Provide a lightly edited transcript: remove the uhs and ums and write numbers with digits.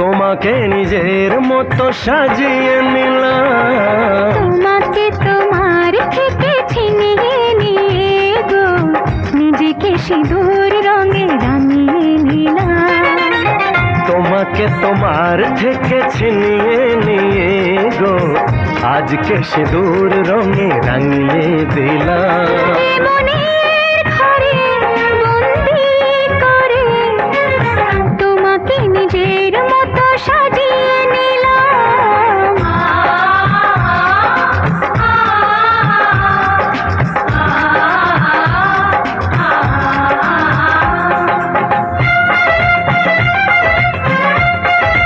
তোমাকে নিজের মতো সাজিয়ে নিলাম। তোমাকে তোমার থেকে ছিনিয়ে নিয়ে গো নিজেকে সিঁদুর রঙে রাঙিয়ে নিলাম। তোমাকে তোমার থেকে ছিনিয়ে নিয়ে গো আজকে সিঁদুর রঙে রাঙিয়ে দিলাম। মনে